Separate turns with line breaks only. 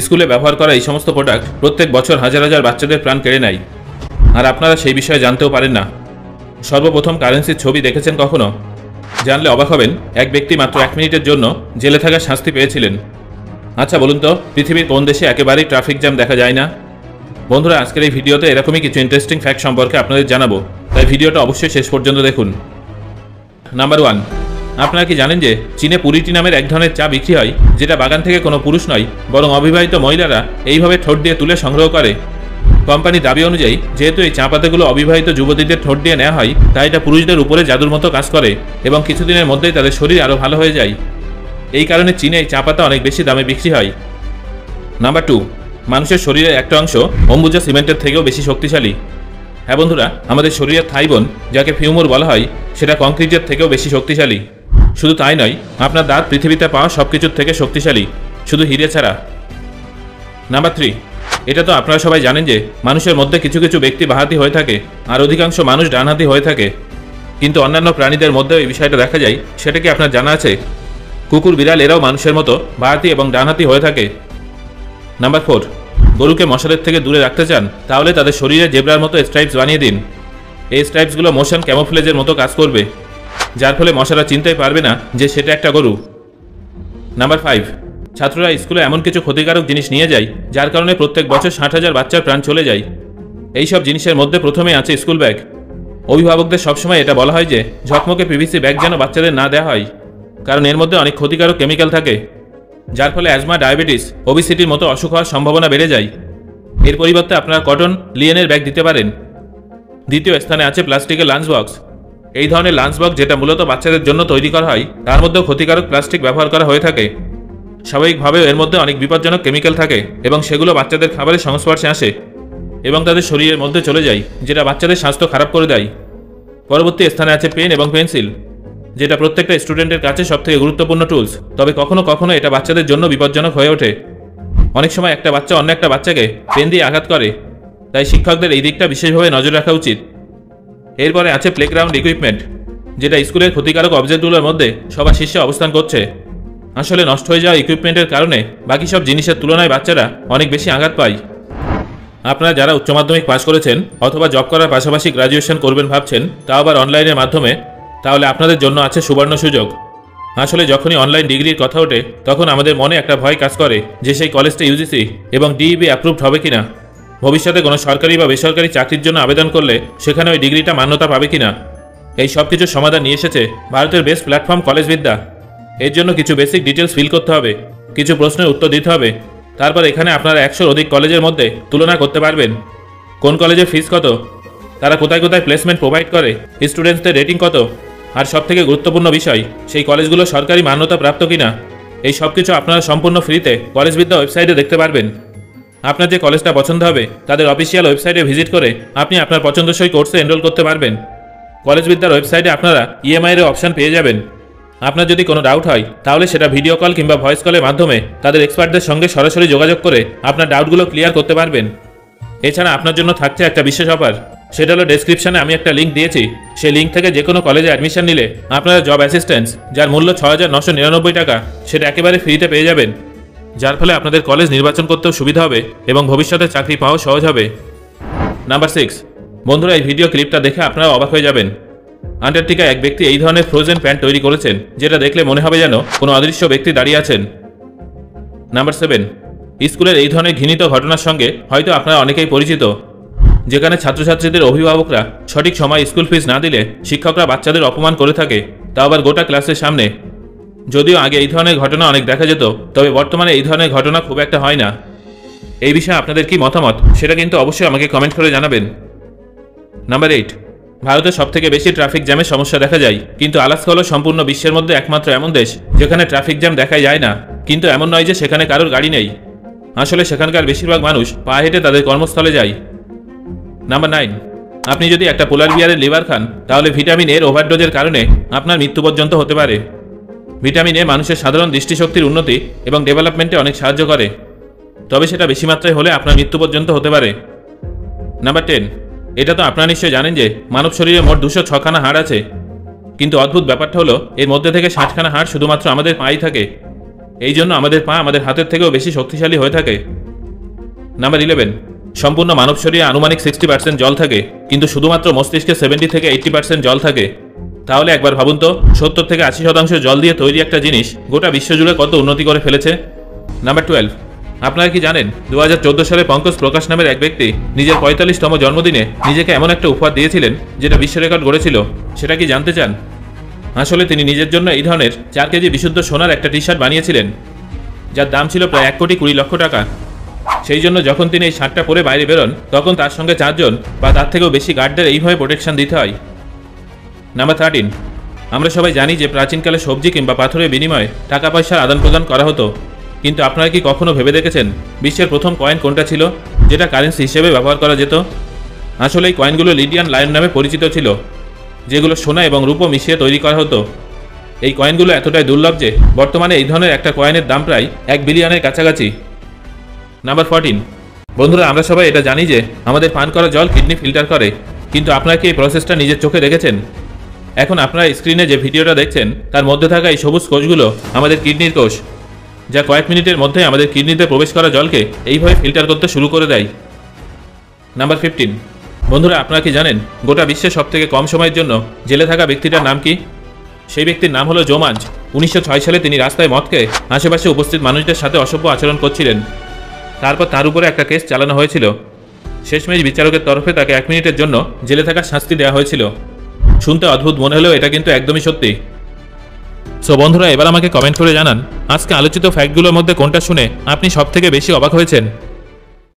স্কুলে ব্যবহার করা এই সমস্ত প্রোডাক্ট প্রত্যেক বছর হাজার হাজার বাচ্চাদের প্রাণ কেড়ে নেয়, আর আপনারা সেই বিষয়ে জানতেও পারেন না। সর্বপ্রথম কারেন্সির ছবি দেখেছেন কখনো? জানলে অবাক হবেন, এক ব্যক্তি মাত্র 1 মিনিটের জন্য জেলে থাকার শাস্তি পেয়েছিলেন। আচ্ছা বলুন তো, পৃথিবীর কোন দেশে একেবারেই ট্রাফিক জ্যাম দেখা যায় না? বন্ধুরা, আজকের এই ভিডিওতে এরকমই কিছু ইন্টারেস্টিং ফ্যাক্ট সম্পর্কে আপনাদের জানাবো, তাই ভিডিওটা অবশ্যই শেষ পর্যন্ত দেখুন। নাম্বার 1, আপনারা কি জানেন যে চীনে পুরিটি নামের এক ধরনের চা বিক্রি হয়, যেটা বাগান থেকে কোনো পুরুষ নয় বরং অবিবাহিত মহিলারা এইভাবে ঠোঁট দিয়ে তুলে সংগ্রহ করে। কোম্পানির দাবি অনুযায়ী যেহেতু এই চা পাতাগুলো অবিবাহিত যুবতীদের ঠোঁট দিয়ে নেওয়া হয়, তাই এটা পুরুষদের উপরে জাদুর মতো কাজ করে এবং কিছুদিনের মধ্যেই তাদের শরীর আরও ভালো হয়ে যায়। এই কারণে চীনে এই চা পাতা অনেক বেশি দামে বিক্রি হয়। নাম্বার 2, মানুষের শরীরের একটা অংশ অম্বুজা সিমেন্টের থেকেও বেশি শক্তিশালী। হ্যাঁ বন্ধুরা, আমাদের শরীরের থাইবোন, যাকে ফিউমর বলা হয়, সেটা কংক্রিটের থেকেও বেশি শক্তিশালী। শুধু তাই নয়, আপনার দাঁত পৃথিবীতে পাওয়া সব কিছুর থেকে শক্তিশালী, শুধু হিরে ছাড়া। নাম্বার 3, এটা তো আপনারা সবাই জানেন যে মানুষের মধ্যে কিছু কিছু ব্যক্তি বাঁহাতি হয়ে থাকে আর অধিকাংশ মানুষ ডানহাতি হয়ে থাকে, কিন্তু অন্যান্য প্রাণীদের মধ্যেও এই বিষয়টা দেখা যায়। সেটা কি আপনার জানা আছে? কুকুর, বিড়াল এরাও মানুষের মতো বাঁহাতি এবং ডানহাতি হয়ে থাকে। নাম্বার 4, গরুকে মশাদের থেকে দূরে রাখতে চান, তাহলে তাদের শরীরে জেব্রার মতো স্ট্রাইপস বানিয়ে দিন। এই স্ট্রাইপসগুলো মোশন ক্যামোফ্লেজের মতো কাজ করবে, যার ফলে মশারা চিনতেই পারবে না যে সেটা একটা গরু। নাম্বার 5, ছাত্ররা স্কুলে এমন কিছু ক্ষতিকারক জিনিস নিয়ে যায়, যার কারণে প্রত্যেক বছর 60,000 বাচ্চার প্রাণ চলে যায়। এই সব জিনিসের মধ্যে প্রথমেই আছে স্কুল ব্যাগ। অভিভাবকদের সবসময় এটা বলা হয় যে ঝকমকে পিভিসি ব্যাগ যেন বাচ্চাদের না দেওয়া হয়, কারণ এর মধ্যে অনেক ক্ষতিকারক কেমিক্যাল থাকে, যার ফলে অ্যাজমা, ডায়াবেটিস, ওবিসিটির মতো অসুখ হওয়ার সম্ভাবনা বেড়ে যায়। এর পরিবর্তে আপনারা কটন, লিনেনের ব্যাগ দিতে পারেন। দ্বিতীয় স্থানে আছে প্লাস্টিকের লাঞ্চ বক্স। এই ধরনের লাঞ্চ বক্স, যেটা মূলত বাচ্চাদের জন্য তৈরি করা হয়, তার মধ্যেও ক্ষতিকারক প্লাস্টিক ব্যবহার করা হয়ে থাকে। স্বাভাবিকভাবেও এর মধ্যে অনেক বিপজ্জনক কেমিক্যাল থাকে এবং সেগুলো বাচ্চাদের খাবারের সংস্পর্শে আসে এবং তাদের শরীরের মধ্যে চলে যায়, যেটা বাচ্চাদের স্বাস্থ্য খারাপ করে দেয়। পরবর্তী স্থানে আছে পেন এবং পেন্সিল, যেটা প্রত্যেকটা স্টুডেন্টের কাছে সবথেকে গুরুত্বপূর্ণ টুলস, তবে কখনো কখনো এটা বাচ্চাদের জন্য বিপজ্জনক হয়ে ওঠে। অনেক সময় একটা বাচ্চা অন্য একটা বাচ্চাকে পেন দিয়ে আঘাত করে, তাই শিক্ষকদের এই দিকটা বিশেষভাবে নজর রাখা উচিত। এরপরে আছে প্লেগ্রাউন্ড ইকুইপমেন্ট, যেটা স্কুলের ক্ষতিকারক অবজেক্টগুলোর মধ্যে সবার শীর্ষে অবস্থান করছে। আসলে নষ্ট হয়ে যাওয়া ইকুইপমেন্টের কারণে বাকি সব জিনিসের তুলনায় বাচ্চারা অনেক বেশি আঘাত পায়। আপনারা যারা উচ্চ মাধ্যমিক পাশ করেছেন অথবা জব করার পাশাপাশি গ্র্যাজুয়েশন করবেন ভাবছেন, তাও আবার অনলাইনের মাধ্যমে, তাহলে আপনাদের জন্য আছে সুবর্ণ সুযোগ। আসলে যখনই অনলাইন ডিগ্রির কথা ওঠে, তখন আমাদের মনে একটা ভয় কাজ করে যে সেই কলেজটা ইউজিসি এবং ডিইবি অ্যাপ্রুভড হবে কিনা, ভবিষ্যতে কোনো সরকারি বা বেসরকারি চাকরির জন্য আবেদন করলে সেখানে ওই ডিগ্রিটা মান্যতা পাবে কিনা। এই সব কিছুর সমাধান নিয়ে এসেছে ভারতের বেস্ট প্ল্যাটফর্ম কলেজ বিদ্যা। এর জন্য কিছু বেসিক ডিটেলস ফিল করতে হবে, কিছু প্রশ্নের উত্তর দিতে হবে, তারপর এখানে আপনারা 100-র অধিক কলেজের মধ্যে তুলনা করতে পারবেন। কোন কলেজের ফিস কত, তারা কোথায় কোথায় প্লেসমেন্ট প্রোভাইড করে, স্টুডেন্টসদের রেটিং কত, আর সবথেকে গুরুত্বপূর্ণ বিষয়, সেই কলেজগুলো সরকারি মান্যতা প্রাপ্ত কিনা। এই সব কিছু আপনারা সম্পূর্ণ ফ্রিতে কলেজ বিদ্যা ওয়েবসাইটে দেখতে পারবেন। আপনার যে কলেজটা পছন্দ হবে তাদের অফিসিয়াল ওয়েবসাইটে ভিজিট করে আপনি আপনার পছন্দসই কোর্সে এনরোল করতে পারবেন। কলেজ বিদ্যার ওয়েবসাইটে আপনারা ইএমআই এর অপশন পেয়ে যাবেন। আপনার যদি কোনো ডাউট হয়, তাহলে সেটা ভিডিও কল কিংবা ভয়েস কলের মাধ্যমে তাদের এক্সপার্টদের সঙ্গে সরাসরি যোগাযোগ করে আপনার ডাউটগুলো ক্লিয়ার করতে পারবেন। এছাড়া আপনার জন্য থাকছে একটা বিশেষ অফার, সেটা হলো ডেসক্রিপশনে আমি একটা লিঙ্ক দিয়েছি। সেই লিঙ্ক থেকে যে কোনো কলেজে অ্যাডমিশন নিলে আপনারা জব অ্যাসিস্ট্যান্স, যার মূল্য 6,999 টাকা, সেটা একেবারে ফ্রিতে পেয়ে যাবেন, যার ফলে আপনাদের কলেজ নির্বাচন করতেও সুবিধা হবে এবং ভবিষ্যতে চাকরি পাওয়াও সহজ হবে। নাম্বার 6, বন্ধুরা, এই ভিডিও ক্লিপটা দেখে আপনারা অবাক হয়ে যাবেন। আন্টার্কটিকায় এক ব্যক্তি এই ধরনের ফ্রোজেন প্যান্ট তৈরি করেছেন, যেটা দেখলে মনে হবে যেন কোনো অদৃশ্য ব্যক্তি দাঁড়িয়ে আছেন। নাম্বার 7, স্কুলের এই ধরনের ঘৃণিত ঘটনার সঙ্গে হয়তো আপনারা অনেকেই পরিচিত, যেখানে ছাত্রছাত্রীদের অভিভাবকরা সঠিক সময় স্কুল ফিস না দিলে শিক্ষকরা বাচ্চাদের অপমান করে থাকে, তাও আবার গোটা ক্লাসের সামনে। যদিও আগে এই ধরনের ঘটনা অনেক দেখা যেত, তবে বর্তমানে এই ধরনের ঘটনা খুব একটা হয় না। এই বিষয়ে আপনাদের কি মতামত, সেটা কিন্তু অবশ্যই আমাকে কমেন্ট করে জানাবেন। নাম্বার 8, ভারতে সবথেকে বেশি ট্রাফিক জ্যামের সমস্যা দেখা যায়, কিন্তু আলাস্কা হলো সম্পূর্ণ বিশ্বের মধ্যে একমাত্র এমন দেশ যেখানে ট্রাফিক জ্যাম দেখা যায় না। কিন্তু এমন নয় যে সেখানে কারোর গাড়ি নেই, আসলে সেখানকার বেশিরভাগ মানুষ পা হেঁটে তাদের কর্মস্থলে যায়। নাম্বার 9, আপনি যদি একটা পোলার বিয়ারের লিভার খান, তাহলে ভিটামিন এর ওভারডোজের কারণে আপনার মৃত্যু পর্যন্ত হতে পারে। ভিটামিন এ মানুষের সাধারণ দৃষ্টিশক্তির উন্নতি এবং ডেভেলপমেন্টে অনেক সাহায্য করে, তবে সেটা বেশি মাত্রায় হলে আপনার মৃত্যু পর্যন্ত হতে পারে। নাম্বার 10, এটা তো আপনারা নিশ্চয়ই জানেন যে মানব শরীরে মোট 206খানা হাড় আছে, কিন্তু অদ্ভুত ব্যাপারটা হলো এর মধ্যে থেকে 60খানা হাড় শুধুমাত্র আমাদের পায়েই থাকে। এই জন্য আমাদের পা আমাদের হাতের থেকেও বেশি শক্তিশালী হয়ে থাকে। নাম্বার 11, সম্পূর্ণ মানব শরীরে আনুমানিক 60% জল থাকে, কিন্তু শুধুমাত্র মস্তিষ্কে 70 থেকে 80% জল থাকে। তাহলে একবার ভাবুন তো, 70 থেকে 80% জল দিয়ে তৈরি একটা জিনিস গোটা বিশ্বজুড়ে কত উন্নতি করে ফেলেছে। নাম্বার 12, আপনারা কি জানেন 2014 সালে পঙ্কজ প্রকাশ নামের এক ব্যক্তি নিজের 45তম জন্মদিনে নিজেকে এমন একটা উপহার দিয়েছিলেন যেটা বিশ্ব রেকর্ড গড়েছিল? সেটা কি জানতে চান? আসলে তিনি নিজের জন্য এই ধরনের 4 কেজি বিশুদ্ধ সোনার একটা টি শার্ট বানিয়েছিলেন, যার দাম ছিল প্রায় 1,20,00,000 টাকা। সেই জন্য যখন তিনি এই শার্টটা পরে বাইরে বেরোন, তখন তার সঙ্গে 4 জন বা তার থেকেও বেশি গার্ডদের এইভাবে প্রোটেকশন দিতে হয়। নাম্বার 13, আমরা সবাই জানি যে প্রাচীনকালে সবজি কিংবা পাথরের বিনিময়ে টাকা পয়সার আদান প্রদান করা হতো, কিন্তু আপনারা কি কখনো ভেবে দেখেছেন বিশ্বের প্রথম কয়েন কোনটা ছিল যেটা কারেন্সি হিসেবে ব্যবহার করা যেত? আসলে এই কয়েনগুলো লিডিয়ান লায়ন নামে পরিচিত ছিল, যেগুলো সোনা এবং রূপো মিশিয়ে তৈরি করা হতো। এই কয়েনগুলো এতটাই দুর্লভ যে বর্তমানে এই ধরনের একটা কয়েনের দাম প্রায় 1 বিলিয়নের কাছাকাছি। নাম্বার 14, বন্ধুরা, আমরা সবাই এটা জানি যে আমাদের পান করা জল কিডনি ফিল্টার করে, কিন্তু আপনারা কি এই প্রসেসটা নিজের চোখে দেখেছেন? এখন আপনারা স্ক্রিনে যে ভিডিওটা দেখছেন তার মধ্যে থাকা এই সবুজ কোষগুলো আমাদের কিডনির কোষ, যা কয়েক মিনিটের মধ্যে আমাদের কিডনিতে প্রবেশ করা জলকে এইভাবে ফিল্টার করতে শুরু করে দেয়। নাম্বার 15, বন্ধুরা, আপনারা কি জানেন গোটা বিশ্বের সবথেকে কম সময়ের জন্য জেলে থাকা ব্যক্তিটার নাম কি? সেই ব্যক্তির নাম হলো জোমাঞ্জ। 1906 সালে তিনি রাস্তায় মদ খেয়ে আশেপাশে উপস্থিত মানুষদের সাথে অসভ্য আচরণ করছিলেন। তারপর তার উপরে একটা কেস চালানো হয়েছিল। শেষমেশ বিচারকের তরফে তাকে 1 মিনিটের জন্য জেলে থাকার শাস্তি দেওয়া হয়েছিল। শুনতে অদ্ভুত মনে হলেও এটা কিন্তু একদমই সত্যি। সো বন্ধুরা, এবার আমাকে কমেন্ট করে জানান আজকে আলোচিত ফ্যাক্টগুলোর মধ্যে কোনটা শুনে আপনি সবথেকে বেশি অবাক হয়েছেন।